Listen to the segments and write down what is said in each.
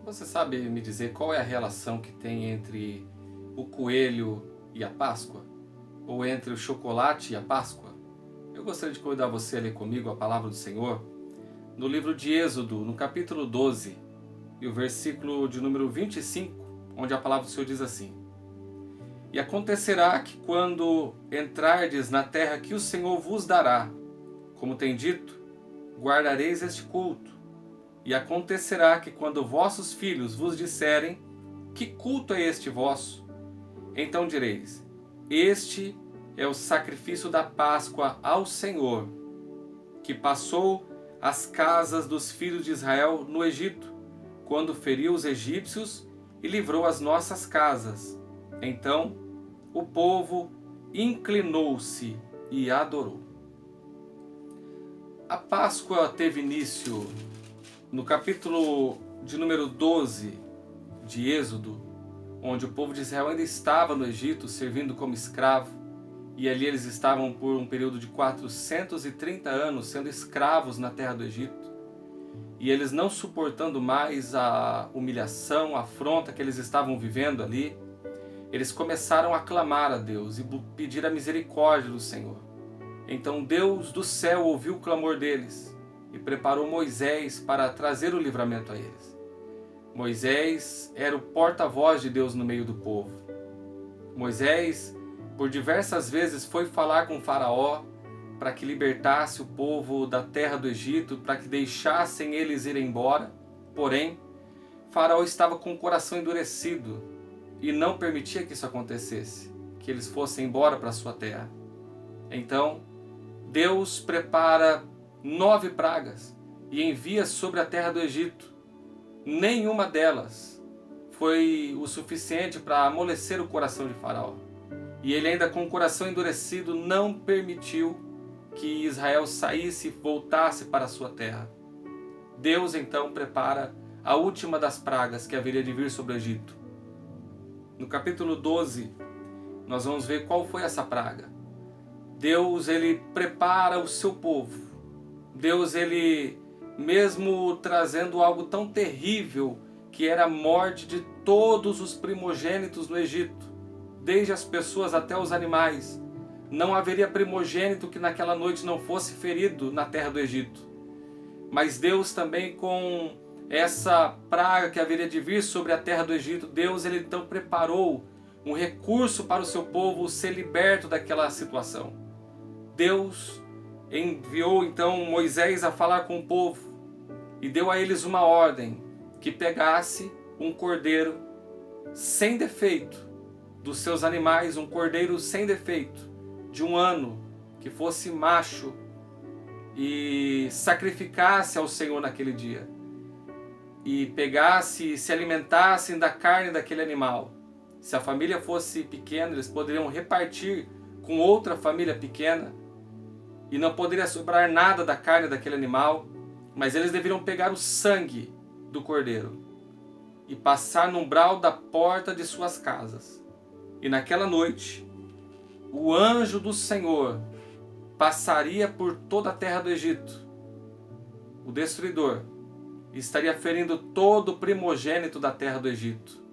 Você sabe me dizer qual é a relação que tem entre o coelho e a Páscoa? Ou entre o chocolate e a Páscoa? Eu gostaria de convidar você a ler comigo a palavra do Senhor no livro de Êxodo, no capítulo 12, e o versículo de número 25, onde a palavra do Senhor diz assim: E acontecerá que quando entrardes na terra que o Senhor vos dará, como tem dito, guardareis este culto. E acontecerá que quando vossos filhos vos disserem: Que culto é este vosso? Então direis: Este é o sacrifício da Páscoa ao Senhor, que passou as casas dos filhos de Israel no Egito, quando feriu os egípcios e livrou as nossas casas. Então o povo inclinou-se e adorou. A Páscoa teve início no capítulo de número 12 de Êxodo, onde o povo de Israel ainda estava no Egito, servindo como escravo, e ali eles estavam por um período de 430 anos sendo escravos na terra do Egito, e eles não suportando mais a humilhação, a afronta que eles estavam vivendo ali, eles começaram a clamar a Deus e pedir a misericórdia do Senhor. Então Deus do céu ouviu o clamor deles e preparou Moisés para trazer o livramento a eles. Moisés era o porta-voz de Deus no meio do povo. Moisés, por diversas vezes, foi falar com Faraó para que libertasse o povo da terra do Egito, para que deixassem eles ir embora. Porém, Faraó estava com o coração endurecido e não permitia que isso acontecesse, que eles fossem embora para a sua terra. Então, Deus prepara 9 pragas e envia sobre a terra do Egito. Nenhuma delas foi o suficiente para amolecer o coração de Faraó. E ele, ainda com o coração endurecido, não permitiu que Israel saísse e voltasse para a sua terra. Deus então prepara a última das pragas que haveria de vir sobre o Egito. No capítulo 12, nós vamos ver qual foi essa praga. Deus, ele prepara o seu povo. Deus, ele, mesmo trazendo algo tão terrível, que era a morte de todos os primogênitos no Egito, desde as pessoas até os animais, não haveria primogênito que naquela noite não fosse ferido na terra do Egito. Mas Deus também, com essa praga que haveria de vir sobre a terra do Egito, Deus, ele então preparou um recurso para o seu povo ser liberto daquela situação. Deus enviou então Moisés a falar com o povo e deu a eles uma ordem, que pegasse um cordeiro sem defeito dos seus animais, um cordeiro sem defeito, de 1 ano, que fosse macho, e sacrificasse ao Senhor naquele dia, e pegasse e se alimentassem da carne daquele animal. Se a família fosse pequena, eles poderiam repartir com outra família pequena, e não poderia sobrar nada da carne daquele animal, mas eles deveriam pegar o sangue do cordeiro e passar no umbral da porta de suas casas. E naquela noite, o anjo do Senhor passaria por toda a terra do Egito, o destruidor, e estaria ferindo todo o primogênito da terra do Egito.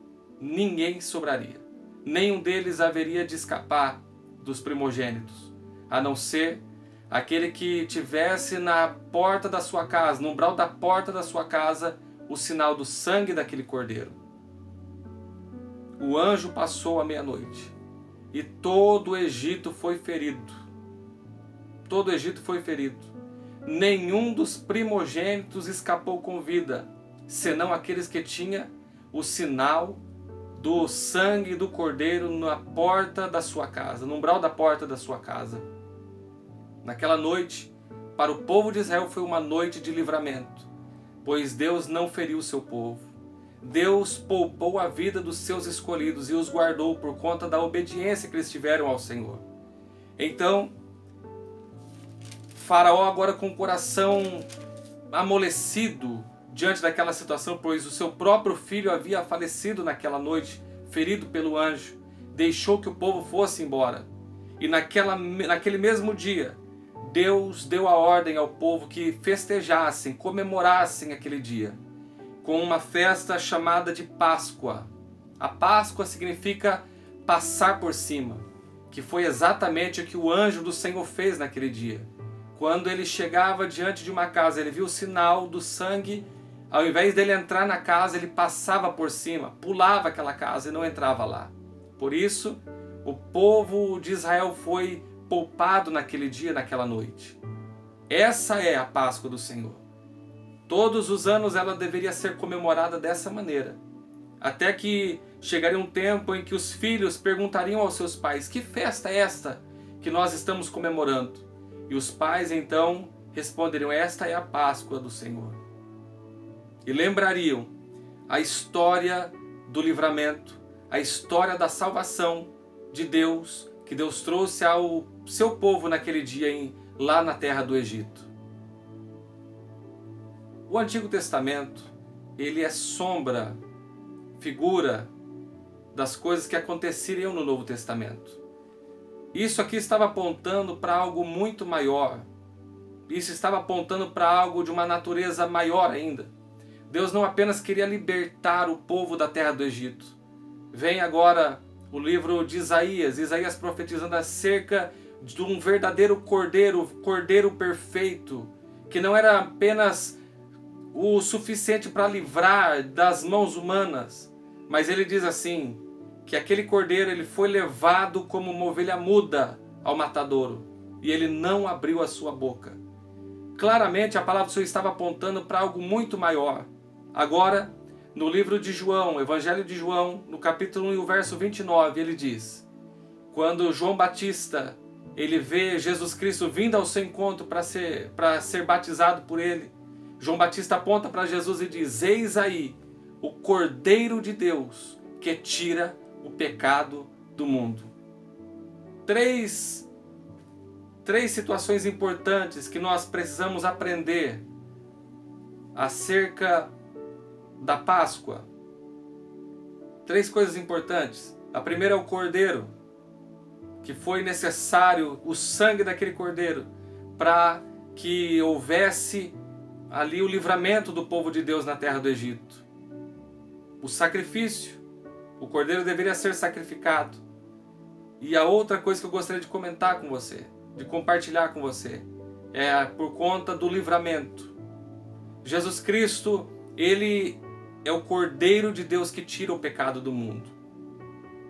Ninguém sobraria. Nenhum deles haveria de escapar dos primogênitos, a não ser aquele que tivesse na porta da sua casa, no umbral da porta da sua casa, o sinal do sangue daquele cordeiro. O anjo passou à meia-noite e todo o Egito foi ferido. Todo o Egito foi ferido. Nenhum dos primogênitos escapou com vida, senão aqueles que tinham o sinal do sangue do cordeiro na porta da sua casa, no umbral da porta da sua casa. Naquela noite, para o povo de Israel foi uma noite de livramento, pois Deus não feriu o seu povo. Deus poupou a vida dos seus escolhidos e os guardou por conta da obediência que eles tiveram ao Senhor. Então, Faraó, agora com o coração amolecido diante daquela situação, pois o seu próprio filho havia falecido naquela noite, ferido pelo anjo, deixou que o povo fosse embora. E naquele mesmo dia, Deus deu a ordem ao povo que festejassem, comemorassem aquele dia, com uma festa chamada de Páscoa. A Páscoa significa passar por cima, que foi exatamente o que o anjo do Senhor fez naquele dia. Quando ele chegava diante de uma casa, ele viu o sinal do sangue, ao invés dele entrar na casa, ele passava por cima, pulava aquela casa e não entrava lá. Por isso, o povo de Israel foi poupado naquele dia, naquela noite. Essa é a Páscoa do Senhor. Todos os anos ela deveria ser comemorada dessa maneira. Até que chegaria um tempo em que os filhos perguntariam aos seus pais: que festa é esta que nós estamos comemorando? E os pais então responderiam: esta é a Páscoa do Senhor. E lembrariam a história do livramento, a história da salvação de Deus, que Deus trouxe ao seu povo naquele dia lá na terra do Egito. O Antigo Testamento, ele é sombra, figura das coisas que aconteceriam no Novo Testamento. Isso aqui estava apontando para algo muito maior. Isso estava apontando para algo de uma natureza maior ainda. Deus não apenas queria libertar o povo da terra do Egito. Vem agora o livro de Isaías profetizando acerca de um verdadeiro cordeiro perfeito, que não era apenas o suficiente para livrar das mãos humanas, mas ele diz assim, que aquele cordeiro ele foi levado como uma ovelha muda ao matadouro, e ele não abriu a sua boca. Claramente a palavra do Senhor estava apontando para algo muito maior. Agora, no livro de João, Evangelho de João, no capítulo 1 e o verso 29, ele diz: quando João Batista ele vê Jesus Cristo vindo ao seu encontro para ser batizado por ele, João Batista aponta para Jesus e diz: eis aí o Cordeiro de Deus que tira o pecado do mundo. Três situações importantes que nós precisamos aprender acerca da Páscoa. Três coisas importantes. A primeira é o cordeiro, que foi necessário o sangue daquele cordeiro para que houvesse ali o livramento do povo de Deus na terra do Egito. O sacrifício, o cordeiro deveria ser sacrificado. E a outra coisa que eu gostaria de comentar com você, de compartilhar com você, é por conta do livramento. Jesus Cristo, ele é o Cordeiro de Deus que tira o pecado do mundo.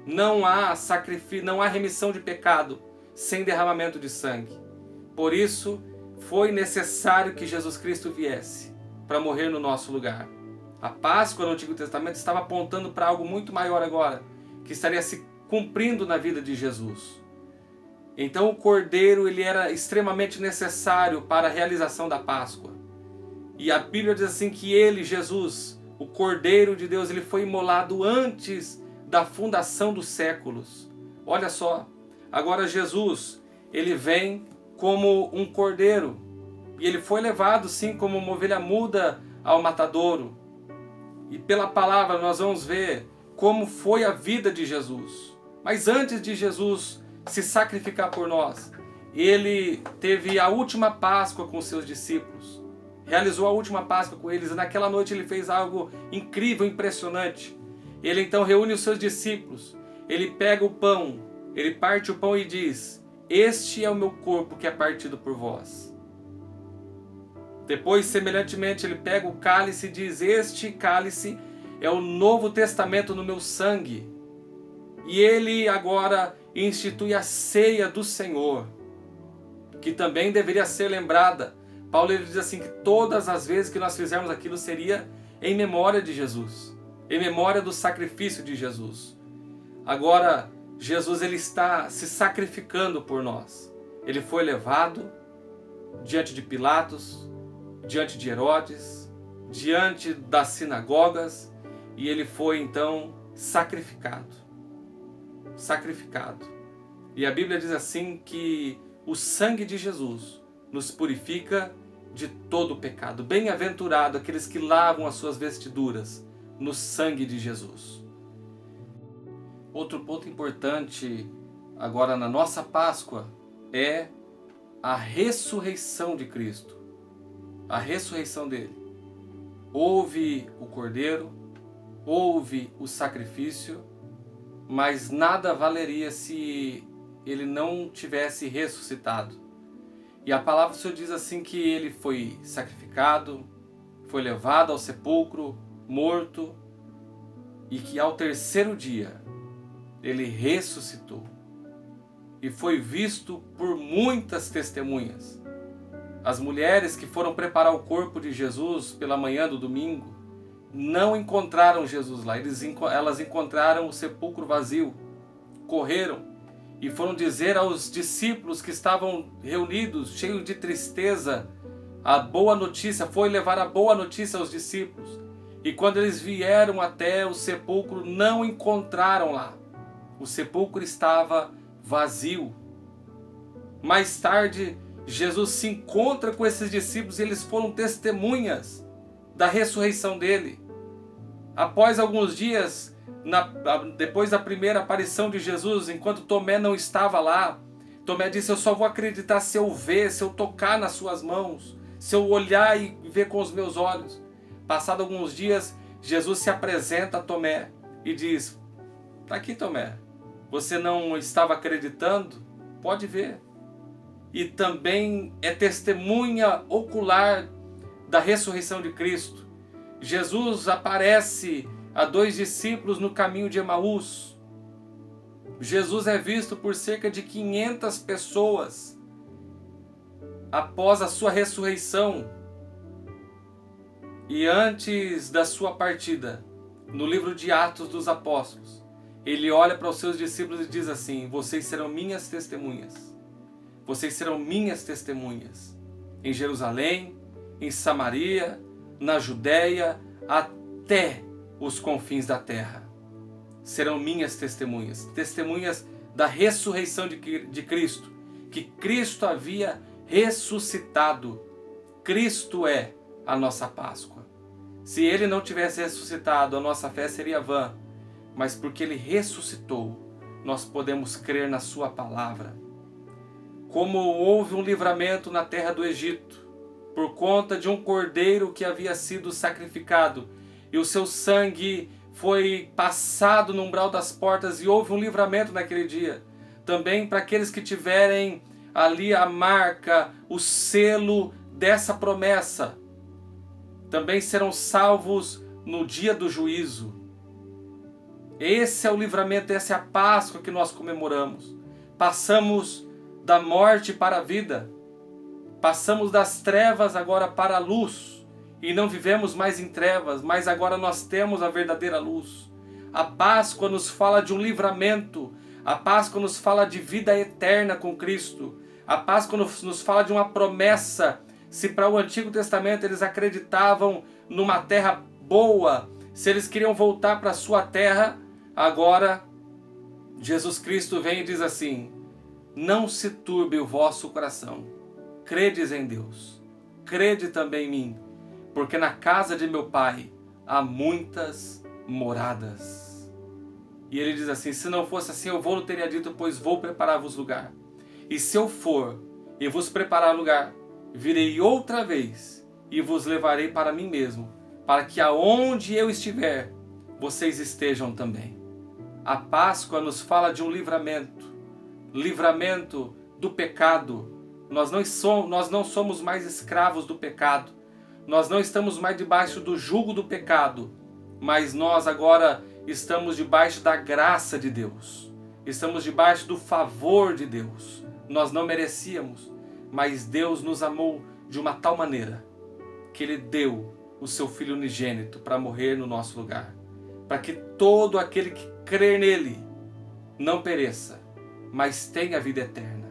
Não há sacrifício, não há remissão de pecado sem derramamento de sangue. Por isso, foi necessário que Jesus Cristo viesse para morrer no nosso lugar. A Páscoa no Antigo Testamento estava apontando para algo muito maior agora, que estaria se cumprindo na vida de Jesus. Então o Cordeiro ele era extremamente necessário para a realização da Páscoa. E a Bíblia diz assim que ele, Jesus, o Cordeiro de Deus, ele foi imolado antes da fundação dos séculos. Olha só, agora Jesus, ele vem como um cordeiro. E ele foi levado sim como uma ovelha muda ao matadouro. E pela palavra nós vamos ver como foi a vida de Jesus. Mas antes de Jesus se sacrificar por nós, ele teve a última Páscoa com seus discípulos. Realizou a última Páscoa com eles, e naquela noite ele fez algo incrível, impressionante. Ele então reúne os seus discípulos, ele pega o pão, ele parte o pão e diz: este é o meu corpo que é partido por vós. Depois, semelhantemente, ele pega o cálice e diz: este cálice é o Novo Testamento no meu sangue. E ele agora institui a ceia do Senhor, que também deveria ser lembrada. Paulo ele diz assim que todas as vezes que nós fizermos aquilo seria em memória de Jesus, em memória do sacrifício de Jesus. Agora, Jesus ele está se sacrificando por nós. Ele foi levado diante de Pilatos, diante de Herodes, diante das sinagogas, e ele foi então sacrificado. Sacrificado. E a Bíblia diz assim que o sangue de Jesus nos purifica de todo o pecado. Bem-aventurado aqueles que lavam as suas vestiduras no sangue de Jesus. Outro ponto importante agora na nossa Páscoa é a ressurreição de Cristo. A ressurreição dele. houve o cordeiro, houve o sacrifício, mas nada valeria se ele não tivesse ressuscitado. E a palavra do Senhor diz assim que ele foi sacrificado, foi levado ao sepulcro, morto, e que ao terceiro dia ele ressuscitou. E foi visto por muitas testemunhas. As mulheres que foram preparar o corpo de Jesus pela manhã do domingo não encontraram Jesus lá. Elas encontraram o sepulcro vazio. Correram e foram dizer aos discípulos que estavam reunidos, cheios de tristeza, a boa notícia. Foi levar a boa notícia aos discípulos. E quando eles vieram até o sepulcro, não encontraram lá. O sepulcro estava vazio. Mais tarde, Jesus se encontra com esses discípulos e eles foram testemunhas da ressurreição dele. Após alguns dias, depois da primeira aparição de Jesus, enquanto Tomé não estava lá, Tomé disse: eu só vou acreditar se eu ver, se eu tocar nas suas mãos, se eu olhar e ver com os meus olhos. Passado alguns dias, Jesus se apresenta a Tomé e diz: está aqui, Tomé, você não estava acreditando? Pode ver. E também é testemunha ocular da ressurreição de Cristo. Jesus aparece a 2 discípulos no caminho de Emaús. Jesus é visto por cerca de 500 pessoas após a sua ressurreição. E antes da sua partida, no livro de Atos dos Apóstolos, ele olha para os seus discípulos e diz assim: vocês serão minhas testemunhas. Vocês serão minhas testemunhas em Jerusalém, em Samaria, na Judéia, até os confins da terra. Serão minhas testemunhas, testemunhas da ressurreição de Cristo, que Cristo havia ressuscitado. Cristo é a nossa Páscoa. Se ele não tivesse ressuscitado, a nossa fé seria vã, mas porque ele ressuscitou, nós podemos crer na sua palavra. Como houve um livramento na terra do Egito, por conta de um cordeiro que havia sido sacrificado, e o seu sangue foi passado no umbral das portas, e houve um livramento naquele dia. Também para aqueles que tiverem ali a marca, o selo dessa promessa, também serão salvos no dia do juízo. Esse é o livramento, essa é a Páscoa que nós comemoramos. Passamos da morte para a vida. Passamos das trevas agora para a luz. E não vivemos mais em trevas, mas agora nós temos a verdadeira luz. A Páscoa nos fala de um livramento. A Páscoa nos fala de vida eterna com Cristo. A Páscoa nos fala de uma promessa. Se para o Antigo Testamento eles acreditavam numa terra boa, se eles queriam voltar para a sua terra, agora Jesus Cristo vem e diz assim: não se turbe o vosso coração, credes em Deus, crede também em mim, porque na casa de meu Pai há muitas moradas. E ele diz assim: se não fosse assim, eu vou teria dito, pois vou preparar-vos lugar. E se eu for e vos preparar lugar, virei outra vez e vos levarei para mim mesmo, para que aonde eu estiver, vocês estejam também. A Páscoa nos fala de um livramento do pecado. Nós não somos mais escravos do pecado. Nós não estamos mais debaixo do jugo do pecado, mas nós agora estamos debaixo da graça de Deus. Estamos debaixo do favor de Deus. Nós não merecíamos, mas Deus nos amou de uma tal maneira que Ele deu o seu Filho unigênito para morrer no nosso lugar, para que todo aquele que crer nele não pereça, mas tenha vida eterna.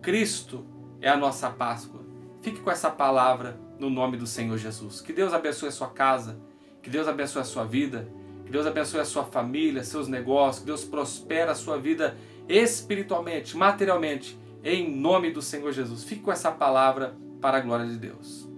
Cristo é a nossa Páscoa. Fique com essa palavra no nome do Senhor Jesus. Que Deus abençoe a sua casa, que Deus abençoe a sua vida, que Deus abençoe a sua família, seus negócios, que Deus prospere a sua vida espiritualmente, materialmente, em nome do Senhor Jesus. Fique com essa palavra para a glória de Deus.